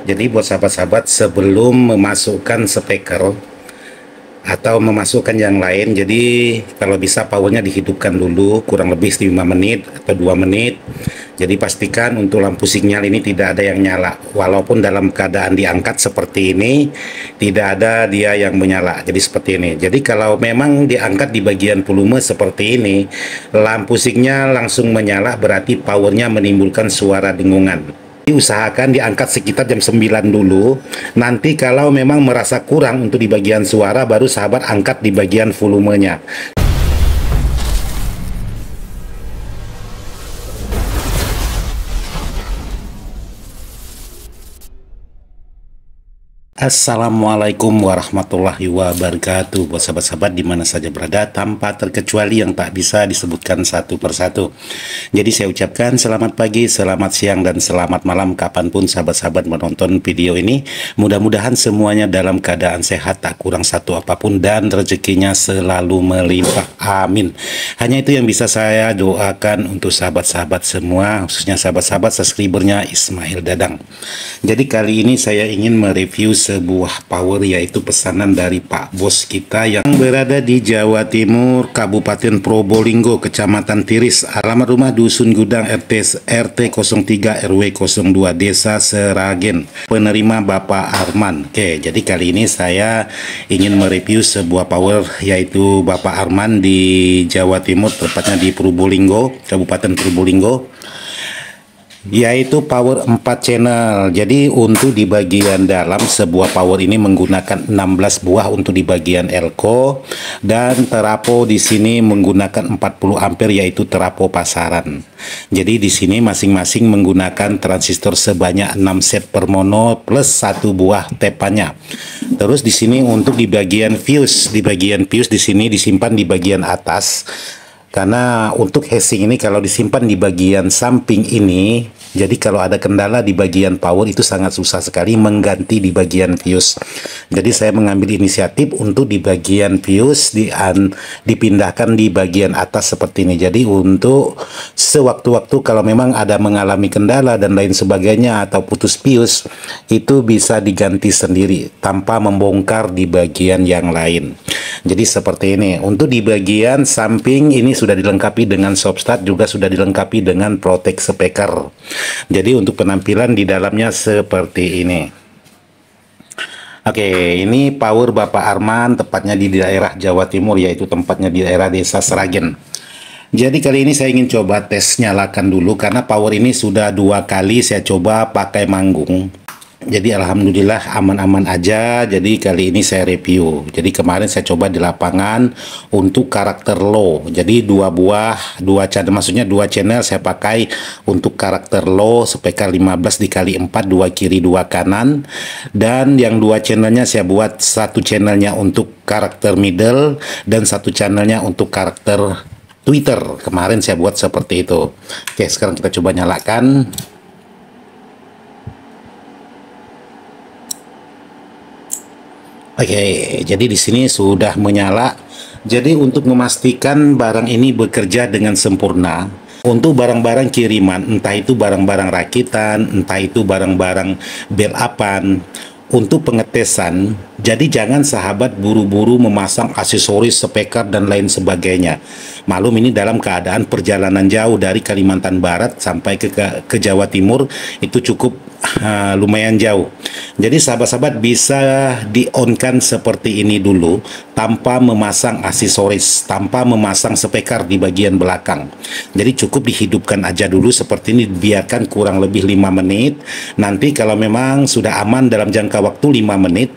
Jadi buat sahabat-sahabat, sebelum memasukkan speaker atau memasukkan yang lain, jadi kalau bisa powernya dihidupkan dulu kurang lebih 5 menit atau 2 menit. Jadi pastikan untuk lampu sinyal ini tidak ada yang nyala, walaupun dalam keadaan diangkat seperti ini tidak ada dia yang menyala. Jadi seperti ini. Jadi kalau memang diangkat di bagian volume seperti ini, lampu sinyal langsung menyala, berarti powernya menimbulkan suara dengungan. Usahakan diangkat sekitar jam 9 dulu. Nanti kalau memang merasa kurang untuk di bagian suara, baru sahabat angkat di bagian volumenya. Assalamualaikum warahmatullahi wabarakatuh. Buat sahabat-sahabat dimana saja berada, tanpa terkecuali yang tak bisa disebutkan satu persatu. Jadi saya ucapkan selamat pagi, selamat siang, dan selamat malam kapanpun sahabat-sahabat menonton video ini. Mudah-mudahan semuanya dalam keadaan sehat, tak kurang satu apapun, dan rezekinya selalu melimpah. Amin. Hanya itu yang bisa saya doakan untuk sahabat-sahabat semua, khususnya sahabat-sahabat subscribernya Ismail Dadang. Jadi kali ini saya ingin mereview sebuah power, yaitu pesanan dari Pak Bos kita yang berada di Jawa Timur, Kabupaten Probolinggo, Kecamatan Tiris, alamat rumah Dusun Gudang, RT 03 RW 02, Desa Seragen, penerima Bapak Arman. Oke, jadi kali ini saya ingin mereview sebuah power, yaitu Bapak Arman di Jawa Timur, tepatnya di Probolinggo, Kabupaten Probolinggo, yaitu power 4 channel. Jadi untuk di bagian dalam sebuah power ini menggunakan 16 buah untuk di bagian elko, dan terapo di sini menggunakan 40 ampere, yaitu terapo pasaran. Jadi di sini masing-masing menggunakan transistor sebanyak 6 set per mono plus 1 buah tepannya. Terus di sini untuk di bagian fuse, di sini disimpan di bagian atas. Karena untuk heatsink ini kalau disimpan di bagian samping ini, jadi kalau ada kendala di bagian power itu sangat susah sekali mengganti di bagian fuse. Jadi saya mengambil inisiatif untuk di bagian fuse dipindahkan di bagian atas seperti ini. Jadi untuk sewaktu-waktu kalau memang ada mengalami kendala dan lain sebagainya atau putus fuse, itu bisa diganti sendiri tanpa membongkar di bagian yang lain. Jadi seperti ini. Untuk di bagian samping ini sudah dilengkapi dengan soft start, juga sudah dilengkapi dengan protect speaker. Jadi untuk penampilan di dalamnya seperti ini. Oke, ini power Bapak Arman, tepatnya di daerah Jawa Timur, yaitu tempatnya di daerah Desa Seragen. Jadi kali ini saya ingin coba tes nyalakan dulu, karena power ini sudah 2 kali saya coba pakai manggung. Jadi alhamdulillah aman-aman aja. Jadi kali ini saya review. Jadi kemarin saya coba di lapangan untuk karakter low. Jadi 2 channel, maksudnya 2 channel saya pakai untuk karakter low, speaker 15 dikali 4, 2 kiri 2 kanan. Dan yang 2 channelnya saya buat 1 channelnya untuk karakter middle dan 1 channelnya untuk karakter Twitter. Kemarin saya buat seperti itu. Oke, sekarang kita coba nyalakan. Oke, jadi di sini sudah menyala. Jadi untuk memastikan barang ini bekerja dengan sempurna, untuk barang-barang kiriman, entah itu barang-barang rakitan, entah itu barang-barang bel upan, untuk pengetesan, jadi jangan sahabat buru-buru memasang aksesoris, speaker, dan lain sebagainya. Malum ini dalam keadaan perjalanan jauh dari Kalimantan Barat sampai ke Jawa Timur, itu cukup lumayan jauh. Jadi sahabat-sahabat bisa di-on-kan seperti ini dulu, tanpa memasang aksesoris, tanpa memasang speaker di bagian belakang. Jadi cukup dihidupkan aja dulu seperti ini, biarkan kurang lebih 5 menit. Nanti kalau memang sudah aman dalam jangka waktu 5 menit,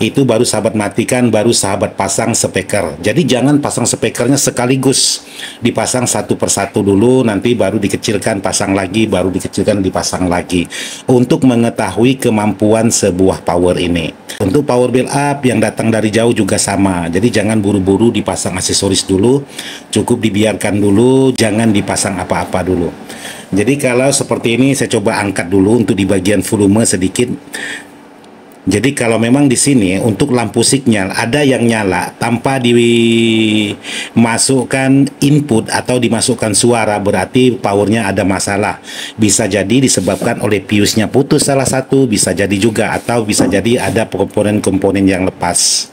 itu baru sahabat matikan, baru sahabat pasang speaker. Jadi jangan pasang speakernya sekaligus, dipasang satu persatu dulu, nanti baru dikecilkan, pasang lagi, baru dikecilkan, dipasang lagi, untuk mengetahui kemampuan sebuah power ini. Untuk power build up yang datang dari jauh juga sama. Jadi jangan buru-buru dipasang aksesoris dulu, cukup dibiarkan dulu, jangan dipasang apa-apa dulu. Jadi kalau seperti ini saya coba angkat dulu untuk di bagian volume sedikit. Jadi kalau memang di sini untuk lampu signal ada yang nyala tanpa dimasukkan input atau dimasukkan suara, berarti powernya ada masalah. Bisa jadi disebabkan oleh fuse-nya putus salah satu, bisa jadi juga, atau bisa jadi ada komponen-komponen yang lepas.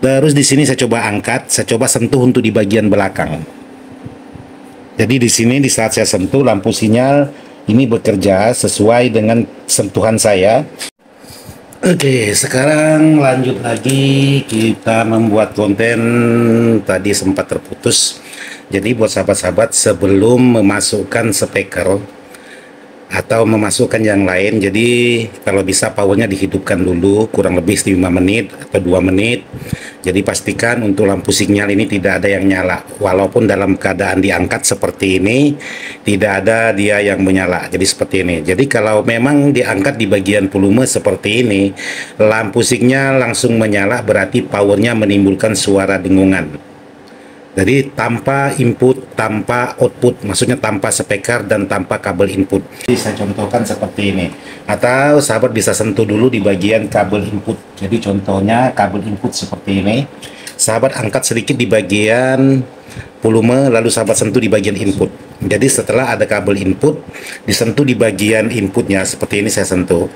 Terus di sini saya coba angkat, saya coba sentuh untuk di bagian belakang. Jadi di sini di saat saya sentuh, lampu sinyal ini bekerja sesuai dengan sentuhan saya. Oke, sekarang lanjut lagi, kita membuat konten. Tadi sempat terputus. Jadi buat sahabat-sahabat, sebelum memasukkan speaker atau memasukkan yang lain, jadi kalau bisa powernya dihidupkan dulu kurang lebih 5 menit atau 2 menit. Jadi pastikan untuk lampu sinyal ini tidak ada yang nyala, walaupun dalam keadaan diangkat seperti ini tidak ada dia yang menyala. Jadi seperti ini. Jadi kalau memang diangkat di bagian volume seperti ini, lampu sinyal langsung menyala, berarti powernya menimbulkan suara dengungan. Jadi tanpa input, tanpa output, maksudnya tanpa speaker dan tanpa kabel input. Jadi saya contohkan seperti ini. Atau sahabat bisa sentuh dulu di bagian kabel input. Jadi contohnya kabel input seperti ini. Sahabat angkat sedikit di bagian volume, lalu sahabat sentuh di bagian input. Jadi setelah ada kabel input, disentuh di bagian inputnya. Seperti ini saya sentuh.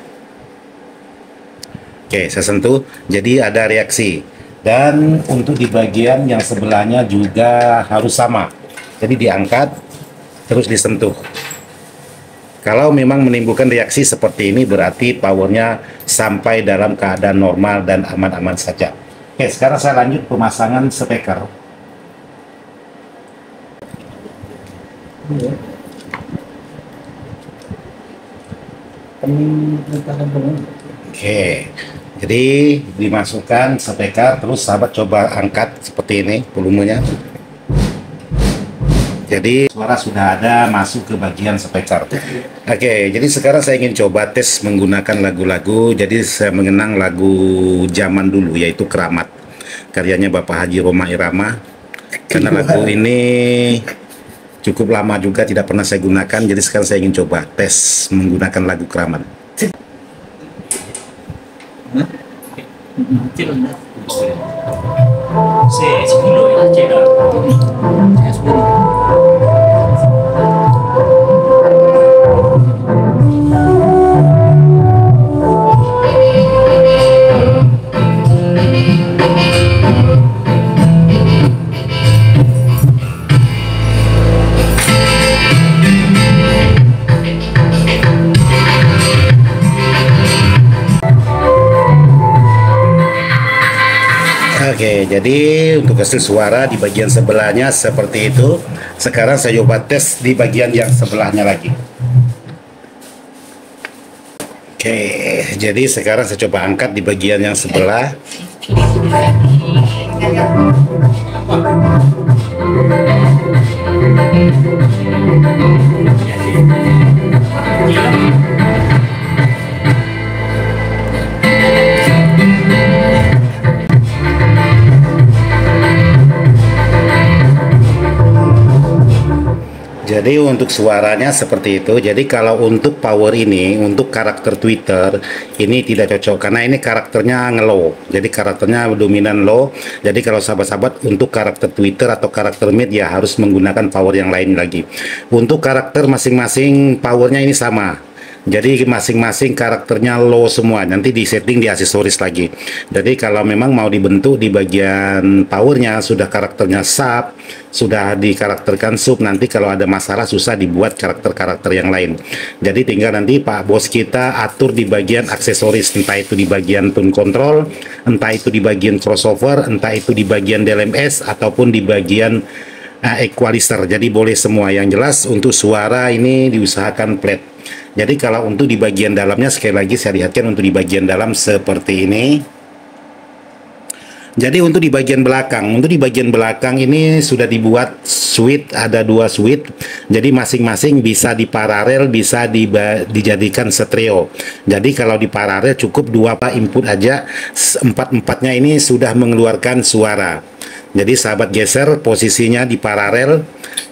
Oke, saya sentuh. Jadi ada reaksi. Dan untuk di bagian yang sebelahnya juga harus sama. Jadi diangkat terus disentuh. Kalau memang menimbulkan reaksi seperti ini, berarti powernya sampai dalam keadaan normal dan aman-aman saja. Oke, sekarang saya lanjut pemasangan speaker. Oke, jadi dimasukkan speaker, terus sahabat coba angkat seperti ini volumenya. Jadi suara sudah ada masuk ke bagian speaker. Oke, jadi sekarang saya ingin coba tes menggunakan lagu-lagu. Jadi saya mengenang lagu zaman dulu, yaitu Keramat, karyanya Bapak Haji Rhoma Irama. Karena lagu ini cukup lama juga tidak pernah saya gunakan, jadi sekarang saya ingin coba tes menggunakan lagu Keramat. Oke, jadi untuk hasil suara di bagian sebelahnya seperti itu. Sekarang saya coba tes di bagian yang sebelahnya lagi. Oke, jadi sekarang saya coba angkat di bagian yang sebelah. Jadi untuk suaranya seperti itu. Jadi kalau untuk power ini, untuk karakter Twitter ini tidak cocok karena ini karakternya ngelow. Jadi karakternya dominan low. Jadi kalau sahabat-sahabat untuk karakter Twitter atau karakter mid ya harus menggunakan power yang lain lagi. Untuk karakter masing-masing powernya ini sama. Jadi masing-masing karakternya low semua, nanti di setting di aksesoris lagi. Jadi kalau memang mau dibentuk di bagian powernya sudah karakternya sub, sudah dikarakterkan sub, nanti kalau ada masalah susah dibuat karakter-karakter yang lain. Jadi tinggal nanti Pak Bos kita atur di bagian aksesoris, entah itu di bagian tone control, entah itu di bagian crossover, entah itu di bagian DLMS ataupun di bagian equalizer. Jadi boleh semua. Yang jelas untuk suara ini diusahakan flat. Jadi kalau untuk di bagian dalamnya, sekali lagi saya lihatkan untuk di bagian dalam seperti ini. Jadi untuk di bagian belakang ini sudah dibuat switch, ada 2 switch. Jadi masing-masing bisa diparalel, bisa dijadikan stereo. Jadi kalau di paralel cukup 2 input aja, 4-4-nya ini sudah mengeluarkan suara. Jadi sahabat geser posisinya di paralel,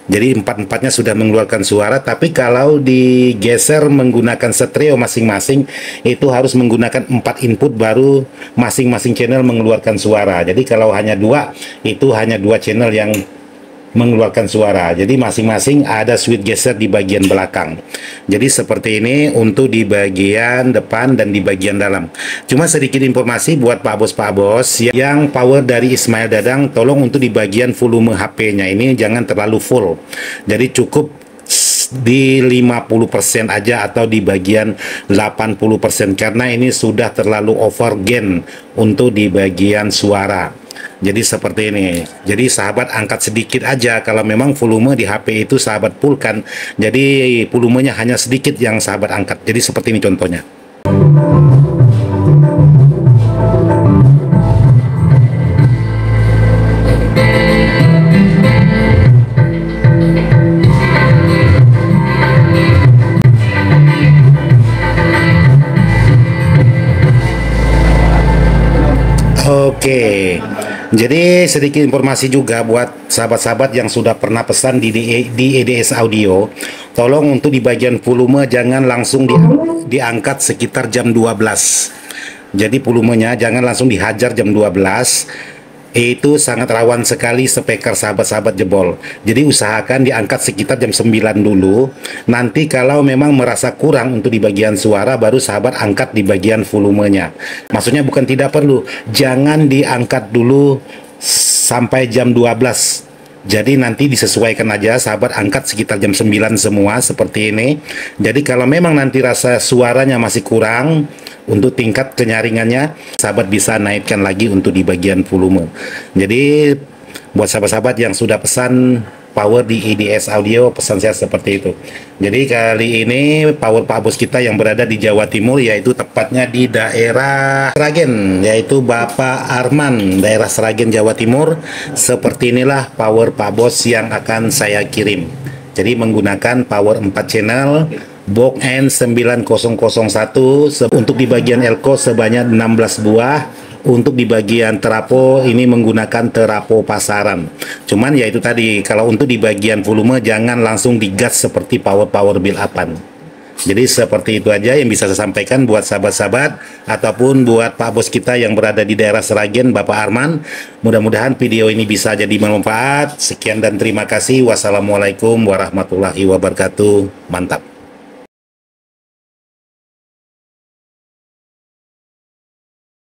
Jadi empat-empatnya sudah mengeluarkan suara, tapi kalau digeser menggunakan stereo masing-masing itu harus menggunakan 4 input baru masing-masing channel mengeluarkan suara. Jadi kalau hanya dua, itu hanya dua channel yang mengeluarkan suara. Jadi masing-masing ada switch geser di bagian belakang. Jadi seperti ini untuk di bagian depan dan di bagian dalam. Cuma sedikit informasi buat Pak Bos yang power dari Ismail Dadang, tolong untuk di bagian volume HP-nya ini jangan terlalu full. Jadi cukup di 50% aja atau di bagian 80% karena ini sudah terlalu over gain untuk di bagian suara. Jadi seperti ini. Jadi sahabat angkat sedikit aja kalau memang volume di HP itu sahabat fullkan. Jadi volumenya hanya sedikit yang sahabat angkat. Jadi seperti ini contohnya. Oke. Jadi sedikit informasi juga buat sahabat-sahabat yang sudah pernah pesan di EDS Audio, tolong untuk di bagian volume jangan langsung diangkat sekitar jam 12. Jadi volumenya jangan langsung dihajar jam 12. Itu sangat rawan sekali speaker sahabat-sahabat jebol. Jadi usahakan diangkat sekitar jam 9 dulu. Nanti kalau memang merasa kurang untuk di bagian suara, baru sahabat angkat di bagian volumenya. Maksudnya bukan tidak perlu, jangan diangkat dulu sampai jam 12. Jadi nanti disesuaikan aja, sahabat angkat sekitar jam 9 semua seperti ini. Jadi kalau memang nanti rasa suaranya masih kurang untuk tingkat kenyaringannya, sahabat bisa naikkan lagi untuk di bagian volume. Jadi buat sahabat-sahabat yang sudah pesan power di EDS Audio, pesan saya seperti itu. Jadi kali ini power Pak Bos kita yang berada di Jawa Timur, yaitu tepatnya di daerah Sragen, yaitu Bapak Arman, daerah Sragen Jawa Timur. Seperti inilah power Pak Bos yang akan saya kirim. Jadi menggunakan power 4 channel box N9001 untuk di bagian elko sebanyak 16 buah. Untuk di bagian terapo ini menggunakan terapo pasaran. Cuman ya itu tadi, kalau untuk di bagian volume jangan langsung digas seperti power build upan. Jadi seperti itu aja yang bisa saya sampaikan buat sahabat-sahabat ataupun buat Pak Bos kita yang berada di daerah Sragen, Bapak Arman. Mudah-mudahan video ini bisa jadi bermanfaat. Sekian dan terima kasih. Wassalamualaikum warahmatullahi wabarakatuh. Mantap.